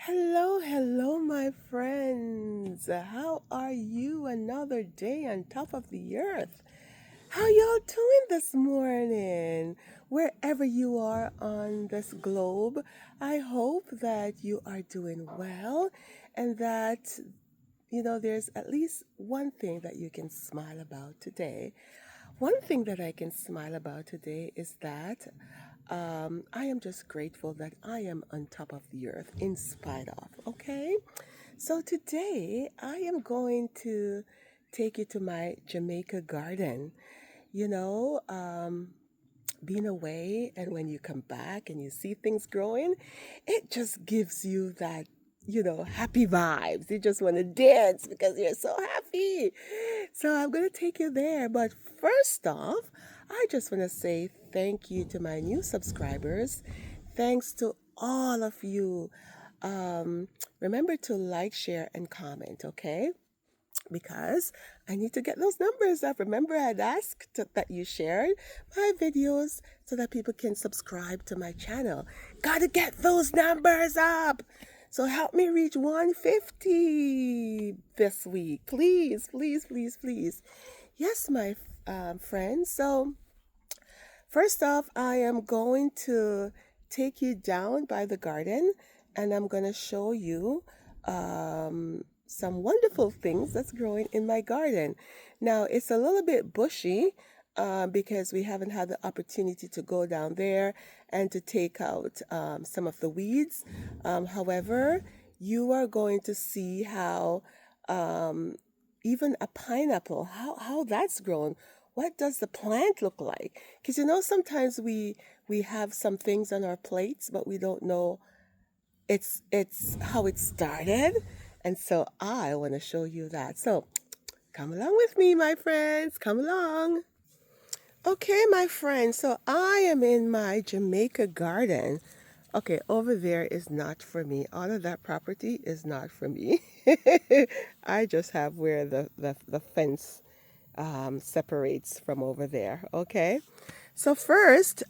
Hello, hello, my friends. How are you? Another day on top of the earth. How y'all doing this morning? Wherever you are on this globe, I hope that you are doing well and that there's at least one thing that you can smile about today. One thing that I can smile about today is that I am just grateful that I am on top of the earth in spite of, okay? So today I am going to take you to my Jamaica garden. You know, being away and when you come back and you see things growing, it just gives you that, happy vibes. You just want to dance because you're so happy. So I'm going to take you there. But first off, I just want to say thank you to my new subscribers. Thanks to all of you. Um, Remember to like, share, and comment, okay? Because I need to get those numbers up. Remember, I had asked that you shared my videos so that people can subscribe to my channel. Gotta get those numbers up. So help me reach 150 this week. Please, please, please, please. Yes, my friends. So, first off, I am going to take you down by the garden and I'm going to show you some wonderful things that's growing in my garden. Now, it's a little bit bushy because we haven't had the opportunity to go down there and to take out some of the weeds. However, you are going to see how um, even a pineapple, how that's grown. What does the plant look like? Because sometimes we have some things on our plates, but we don't know it's how it started. And so I want to show you that. So come along with me, my friends. Come along. Okay, my friends. So I am in my Jamaica garden. Okay, over there is not for me. All of that property is not for me. I just have where the fence separates from over there. Okay, so first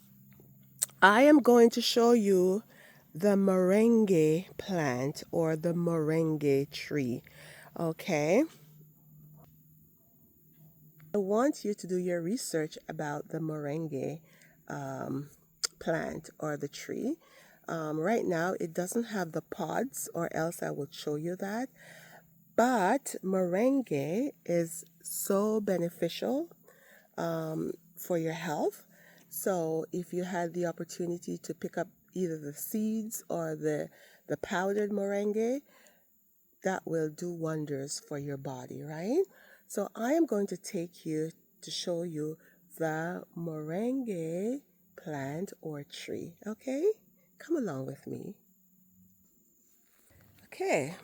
I am going to show you the moringa plant or the moringa tree. Okay, I want you to do your research about the moringa um, plant or the tree. Right now, it doesn't have the pods, or else I would show you that. But moringa is so beneficial for your health. So if you had the opportunity to pick up either the seeds or the powdered moringa, that will do wonders for your body, right? So I am going to take you to show you the moringa plant or tree, okay? Come along with me. Okay,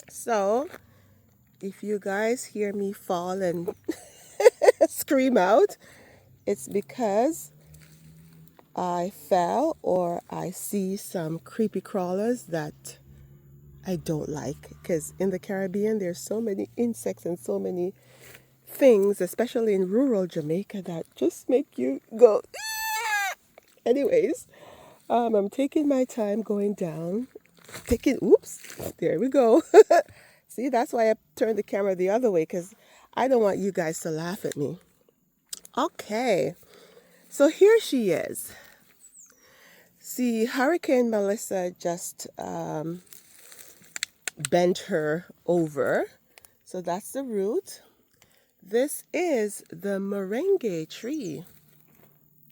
so if you guys hear me fall and scream out, it's because I fell or I see some creepy crawlers that I don't like. Because in the Caribbean, there's so many insects and so many things, especially in rural Jamaica, that just make you go. Anyways, I'm taking my time going down. Oops, there we go. See, that's why I turned the camera the other way because I don't want you guys to laugh at me. Okay, so here she is. See, Hurricane Melissa just bent her over. So that's the root. This is the moringa tree.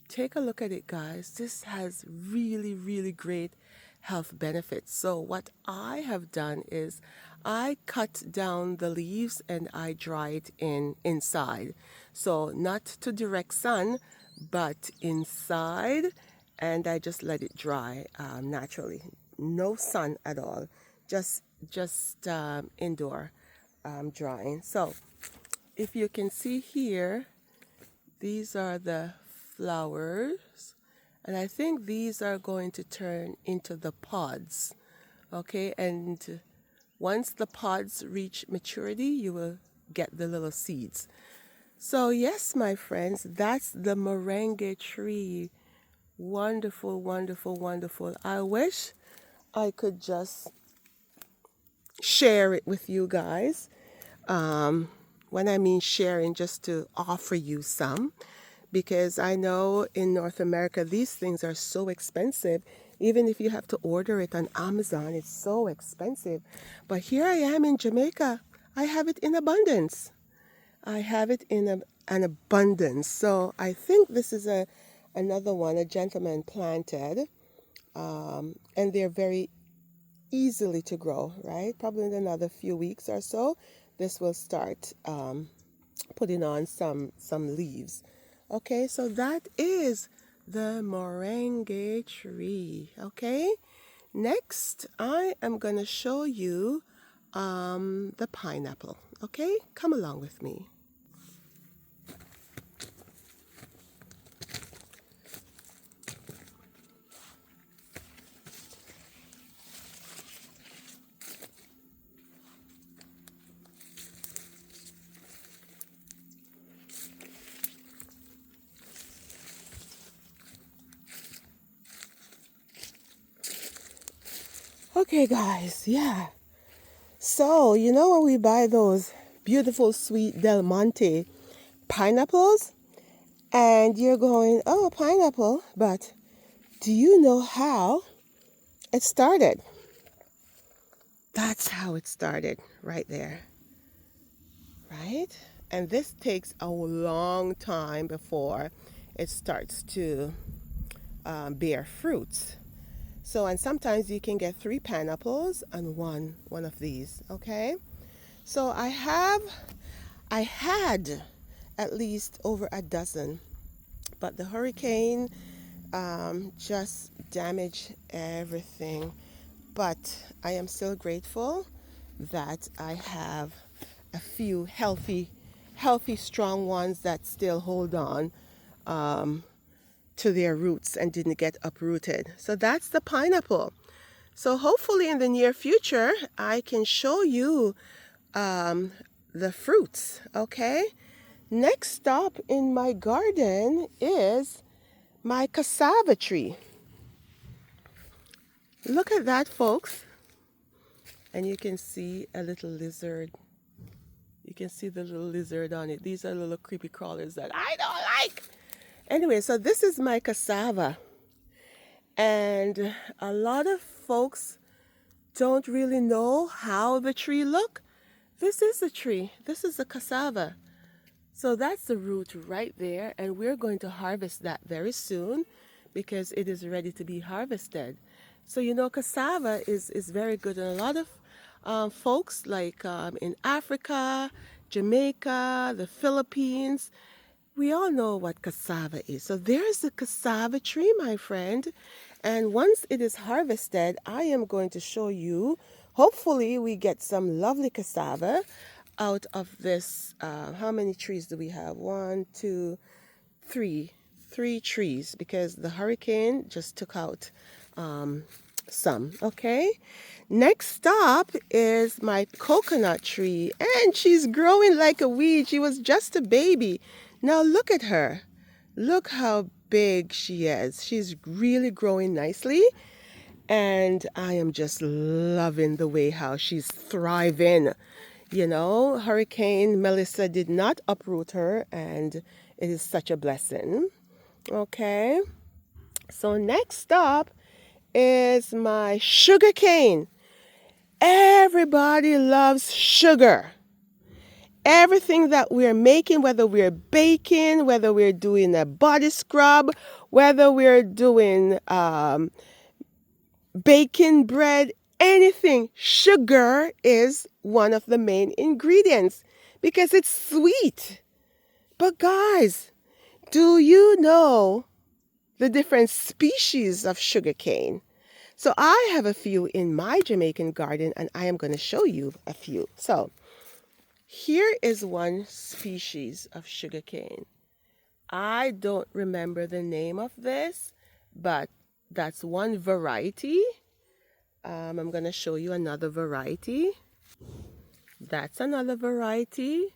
Take a look at it, guys. This has really, really great health benefits. So what I have done is I cut down the leaves and I dry it inside. So not to direct sun, but inside, and I just let it dry naturally. No sun at all, just indoor drying. So if you can see here, these are the flowers, and I think these are going to turn into the pods. Okay, and once the pods reach maturity, you will get the little seeds. So yes, my friends, that's the moringa tree. Wonderful, wonderful, wonderful. I wish I could just share it with you guys. When I mean sharing, just to offer you some, because I know in North America these things are so expensive. Even if you have to order it on Amazon, it's so expensive. But here I am in Jamaica. I have it in abundance. I have it in an abundance. So I think this is another one a gentleman planted, and they're very easily to grow, right? Probably in another few weeks or so, this will start putting on some leaves. Okay, so that is the moringa tree. Okay, next I am going to show you the pineapple. Okay, come along with me. Okay, guys, yeah. So, you know when we buy those beautiful sweet Del Monte pineapples, and you're going, oh, pineapple, but do you know how it started? That's how it started, right there, right? And this takes a long time before it starts to bear fruits. So, and sometimes you can get 3 pineapples and one of these, okay? So I had at least over a dozen, but the hurricane just damaged everything. But I am still grateful that I have a few healthy, strong ones that still hold on to their roots and didn't get uprooted. So that's the pineapple. So hopefully in the near future, I can show you the fruits, okay? Next stop in my garden is my cassava tree. Look at that, folks. And you can see a little lizard. You can see the little lizard on it. These are little creepy crawlers that I don't like. Anyway, so this is my cassava. And a lot of folks don't really know how the tree look. This is the tree. This is the cassava. So that's the root right there, and we're going to harvest that very soon because it is ready to be harvested. So you know, cassava is very good, and a lot of folks like in Africa, Jamaica, the Philippines, we all know what cassava is. So there's the cassava tree, my friend. And once it is harvested, I am going to show you. Hopefully, we get some lovely cassava out of this. How many trees do we have? 1, 2, 3. 3 trees because the hurricane just took out some. Okay. Next stop is my coconut tree, and she's growing like a weed. She was just a baby. Now look at her. Look how big she is. She's really growing nicely, and I am just loving the way how she's thriving. You know, Hurricane Melissa did not uproot her, and it is such a blessing. Okay. So next stop is my sugar cane. Everybody loves sugar. Everything that we're making, whether we're baking, whether we're doing a body scrub, whether we're doing baking bread, anything, sugar is one of the main ingredients because it's sweet. But guys, do you know the different species of sugar cane? So I have a few in my Jamaican garden, and I am going to show you a few. So here is one species of sugarcane. I don't remember the name of this, but that's one variety. I'm going to show you another variety. That's another variety.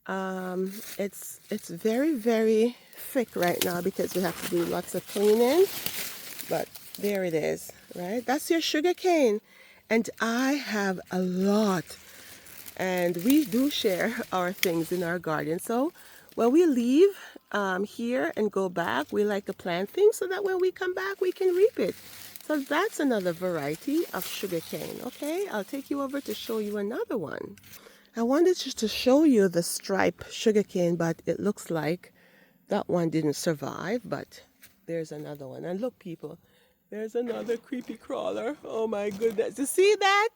It's very, very thick right now because we have to do lots of cleaning. But there it is. right? That's your sugar cane. And I have a lot. And we do share our things in our garden. So when we leave here and go back, we like to plant things so that when we come back, we can reap it. So that's another variety of sugar cane. Okay, I'll take you over to show you another one. I wanted just to show you the stripe sugar cane, but it looks like that one didn't survive, but there's another one. And look, people, there's another creepy crawler. Oh my goodness. You see that?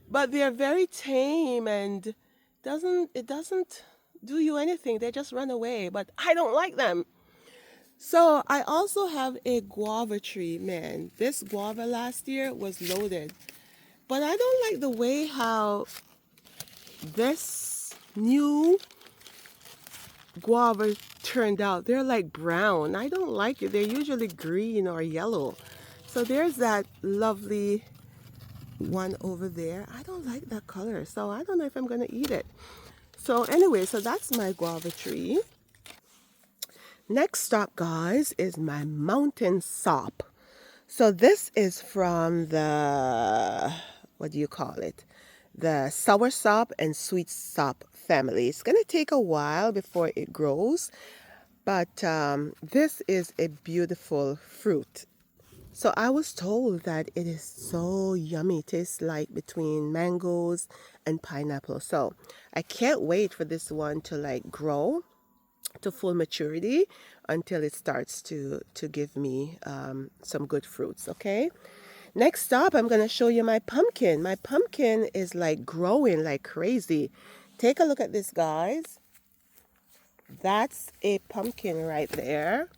But they're very tame and it doesn't do you anything. They just run away, but I don't like them. So I also have a guava tree, man. This guava last year was loaded. But I don't like the way how this new guava turned out. They're like brown. I don't like it. They're usually green or yellow. So there's that lovely one over there. I don't like that color, so I don't know if I'm gonna eat it. So anyway, so that's my guava tree. Next stop, guys, is my mountain sop. So this is from the, what do you call it? The sour sop and sweet sop family. It's gonna take a while before it grows, but this is a beautiful fruit. So I was told that it is so yummy. It tastes like between mangoes and pineapple. So I can't wait for this one to like grow to full maturity until it starts to give me some good fruits. Okay. Next up, I'm gonna show you my pumpkin. My pumpkin is like growing like crazy. Take a look at this, guys. That's a pumpkin right there.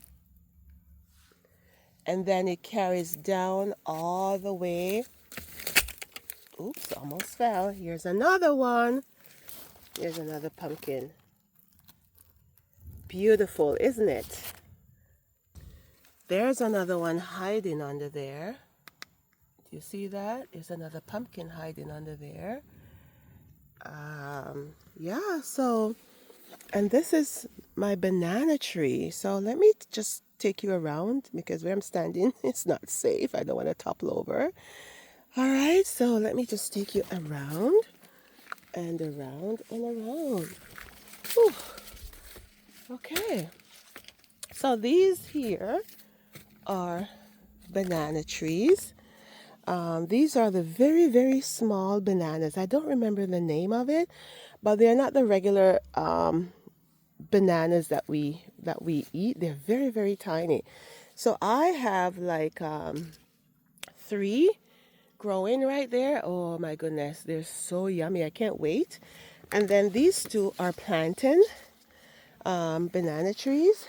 And then it carries down all the way. Oops, almost fell. Here's another one. Here's another pumpkin. Beautiful, isn't it? There's another one hiding under there. Do you see that? There's another pumpkin hiding under there. Yeah, so, and this is my banana tree. So let me just take you around because where I'm standing, it's not safe. I don't want to topple over. All right, so let me just take you around and around and around. Whew. Okay, so these here are banana trees. These are the very, very small bananas. I don't remember the name of it, but they're not the regular bananas that we eat. They're very, very tiny. So I have like 3 growing right there. Oh my goodness, they're so yummy. I can't wait. And then these 2 are plantain banana trees.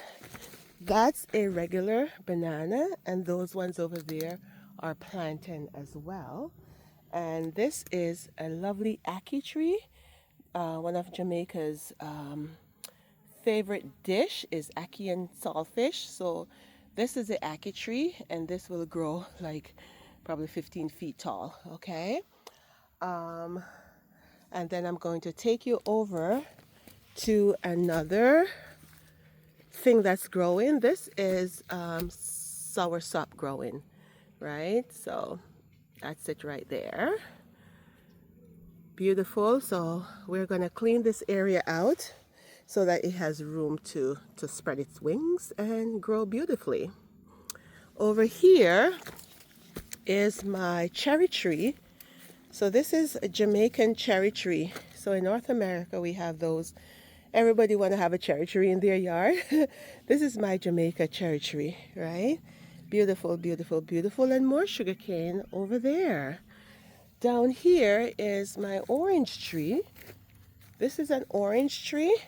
That's a regular banana, and those ones over there are plantain as well. And this is a lovely ackee tree. One of Jamaica's favorite dish is ackee and saltfish. So this is the ackee tree, and this will grow like probably 15 feet tall. Okay. And then I'm going to take you over to another thing that's growing. This is soursop growing, right? So that's it right there. Beautiful. So we're going to clean this area out so that it has room to spread its wings and grow beautifully. Over here is my cherry tree. So this is a Jamaican cherry tree. So in North America, we have those. Everybody want to have a cherry tree in their yard. This is my Jamaica cherry tree, right? Beautiful, beautiful, beautiful. And more sugarcane over there. Down here is my orange tree. This is an orange tree.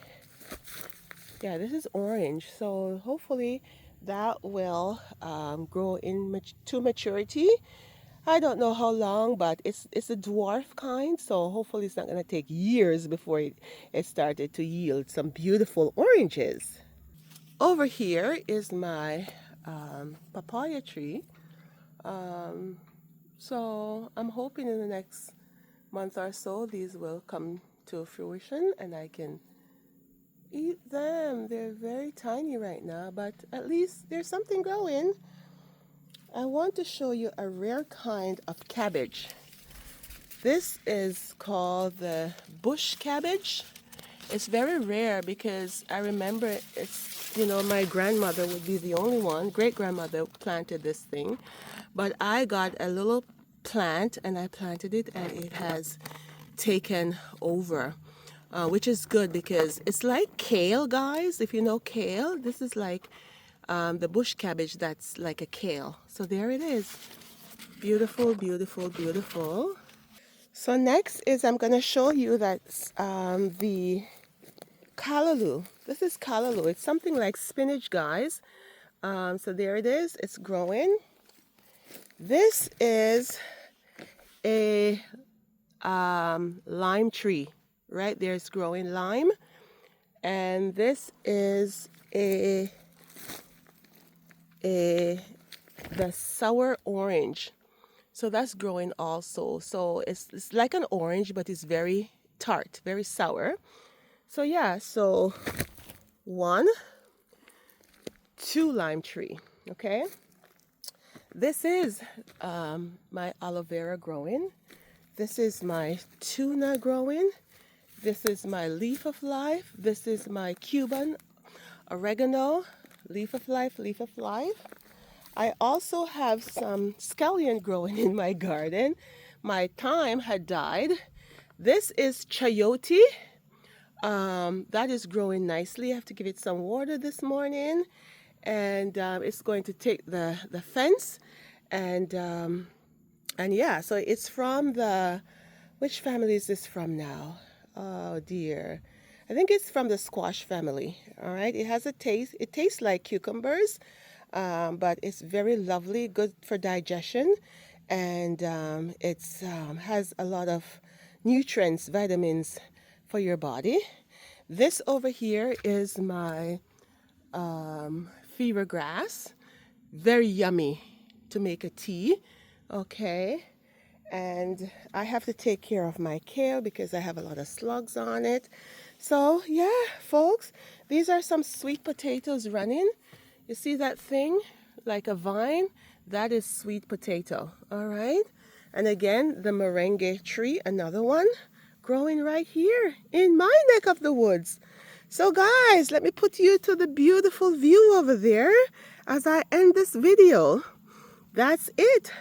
Yeah, this is orange. So hopefully that will grow to maturity. I don't know how long, but it's a dwarf kind, so hopefully it's not going to take years before it started to yield some beautiful oranges. Over here is my papaya tree. So I'm hoping in the next month or so these will come to fruition and I can eat them. They're very tiny right now, but at least there's something growing. I want to show you a rare kind of cabbage. This is called the bush cabbage. It's very rare because I remember my grandmother would be the only one, great grandmother planted this thing. But I got a little plant and I planted it and it has taken over, which is good because it's like kale, guys. If you know kale, this is like the bush cabbage that's like a kale. So there it is. Beautiful, beautiful, beautiful. So next is I'm going to show you that the callaloo. This is callaloo. It's something like spinach, guys. So there it is. It's growing. This is a lime tree. Right there, it's growing lime. And this is the sour orange. So that's growing also. So it's like an orange, but it's very tart, very sour. So yeah, so 1, 2 lime tree, okay? This is my aloe vera growing. This is my tuna growing. This is my leaf of life. This is my Cuban oregano, leaf of life, leaf of life. I also have some scallion growing in my garden. My thyme had died. This is chayote. That is growing nicely. I have to give it some water this morning. And it's going to take the fence. And yeah, so it's from which family is this from now? Oh dear. I think it's from the squash family. All right. It has a taste. It tastes like cucumbers. But it's very lovely, good for digestion, and it has a lot of nutrients, vitamins for your body. This over here is my fever grass, very yummy to make a tea, okay? And I have to take care of my kale because I have a lot of slugs on it. So yeah, folks, these are some sweet potatoes running. You see that thing like a vine? That is sweet potato, all right? And again, the merengue tree, another one, growing right here in my neck of the woods. So guys, let me put you to the beautiful view over there as I end this video. That's it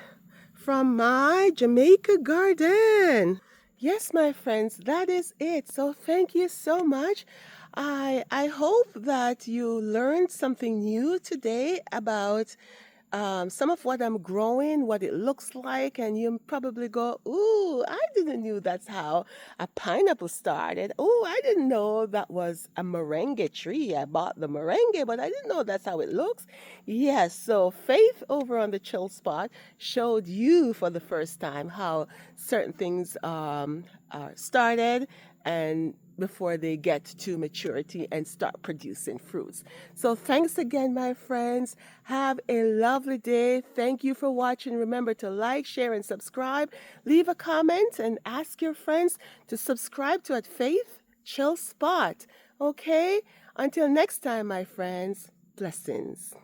from my Jamaica garden. Yes, my friends, that is it. So thank you so much. I hope that you learned something new today about some of what I'm growing, what it looks like, and you probably go, "Ooh, I didn't know that's how a pineapple started. Oh, I didn't know that was a merengue tree. I bought the merengue, but I didn't know that's how it looks." Yes, so Faith over on the Chill Spot showed you for the first time how certain things are started and before they get to maturity and start producing fruits. So thanks again, my friends. Have a lovely day. Thank you for watching. Remember to like, share, and subscribe. Leave a comment and ask your friends to subscribe to at Faith Chill Spot. Okay? Until next time, my friends, blessings.